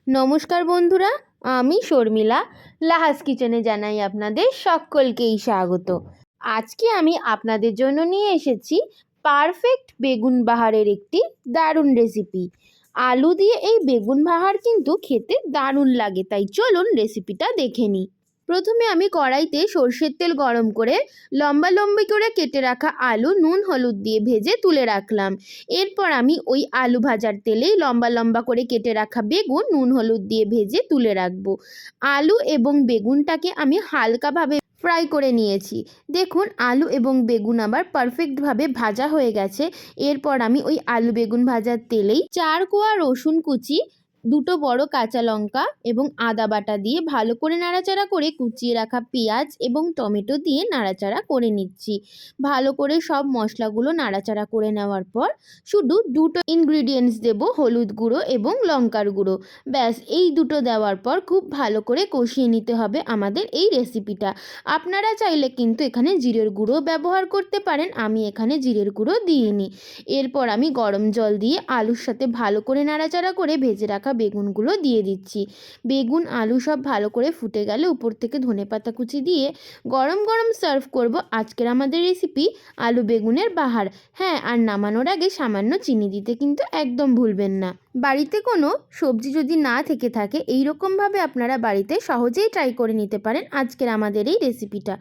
নমস্কার বন্ধুরা, আমি শর্মিলা। লাহাস কিচেনে জানাই আপনাদের সকলকেই স্বাগত। আজকে আমি আপনাদের জন্য নিয়ে এসেছি পারফেক্ট বেগুন বাহারের একটি দারুণ রেসিপি। আলু দিয়ে এই বেগুন বাহার কিন্তু খেতে দারুণ লাগে, তাই চলুন রেসিপিটা দেখে নিই। প্রথমে আমি কড়াইতে সর্ষের তেল গরম করে লম্বা লম্বি করে কেটে রাখা আলু নুন হলুদ দিয়ে ভেজে তুলে রাখলাম। এরপর আমি ওই আলু ভাজার তেলেই লম্বা লম্বা করে কেটে রাখা বেগুন নুন হলুদ দিয়ে ভেজে তুলে রাখবো। আলু এবং বেগুনটাকে আমি হালকাভাবে ফ্রাই করে নিয়েছি। দেখুন আলু এবং বেগুন আবার পারফেক্টভাবে ভাজা হয়ে গেছে। এরপর আমি ওই আলু বেগুন ভাজার তেলেই 4 কোয়া রসুন কুচি, 2টো বড় কাঁচা লঙ্কা এবং আদা বাটা দিয়ে ভালো করে নাড়াচাড়া করে কুচিয়ে রাখা পেঁয়াজ এবং টমেটো দিয়ে নাড়াচাড়া করে নিচ্ছি। ভালো করে সব মশলাগুলো নাড়াচাড়া করে নেওয়ার পর শুধু 2টো ইনগ্রিডিয়েন্টস দেব, হলুদ গুঁড়ো এবং লঙ্কার গুঁড়ো। ব্যাস এই দুটো দেওয়ার পর খুব ভালো করে কষিয়ে নিতে হবে আমাদের এই রেসিপিটা। আপনারা চাইলে কিন্তু এখানে জিরের গুঁড়ো ব্যবহার করতে পারেন, আমি এখানে জিরের গুঁড়ো দিইনি। এরপর আমি গরম জল দিয়ে আলুর সাথে ভালো করে নাড়াচাড়া করে ভেজে রাখা বেগুনগুলো দিয়ে দিচ্ছি। বেগুন আলু সব ভালো করে ফুটে গেলে উপর থেকে ধনেপাতা কুচি দিয়ে গরম গরম সার্ভ করব আজকের আমাদের রেসিপি আলু বেগুনের বাহার। হ্যাঁ, আর নামানোর আগে সামান্য চিনি দিতে কিন্তু একদম ভুলবেন না। বাড়িতে কোনো সবজি যদি না থেকে থাকে, এই রকমভাবে আপনারা বাড়িতে সহজেই ট্রাই করে নিতে পারেন আজকের আমাদের এই রেসিপিটা।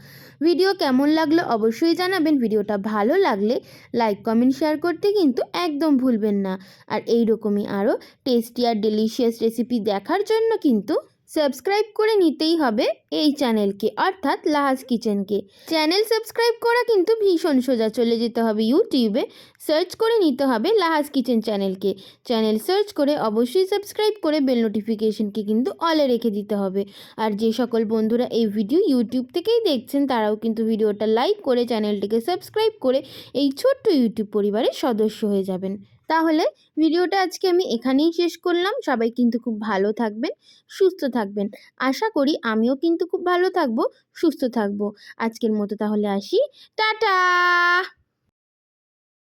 ভিডিও কেমন লাগলো অবশ্যই জানাবেন। ভিডিওটা ভালো লাগলে লাইক কমেন্ট শেয়ার করতে কিন্তু একদম ভুলবেন না। আর এই রকমই আরও টেস্টি আর ডেলিশিয়াস রেসিপি দেখার জন্য কিন্তু সাবস্ক্রাইব করে নিতেই হবে এই চ্যানেলকে, অর্থাৎ লাহাস কিচেনকে। চ্যানেল সাবস্ক্রাইব করা কিন্তু ভীষণ সোজা, চলে যেতে হবে ইউটিউবে, সার্চ করে নিতে হবে লাহাস কিচেন চ্যানেলকে। চ্যানেল সার্চ করে অবশ্যই সাবস্ক্রাইব করে বেল নোটিফিকেশনকে কিন্তু অলে রেখে দিতে হবে। আর যে সকল বন্ধুরা এই ভিডিও ইউটিউব থেকেই দেখছেন তারাও কিন্তু ভিডিওটা লাইক করে চ্যানেলটিকে সাবস্ক্রাইব করে এই ছোট্ট ইউটিউব পরিবারের সদস্য হয়ে যাবেন। তাহলে ভিডিওটা আজকে আমি এখানেই শেষ করলাম। সবাই কিন্তু খুব ভালো থাকবেন, সুস্থ থাকবেন। আশা করি আমিও কিন্তু খুব ভালো থাকবো, সুস্থ থাকবো। আজকের মতো তাহলে আসি, টাটা।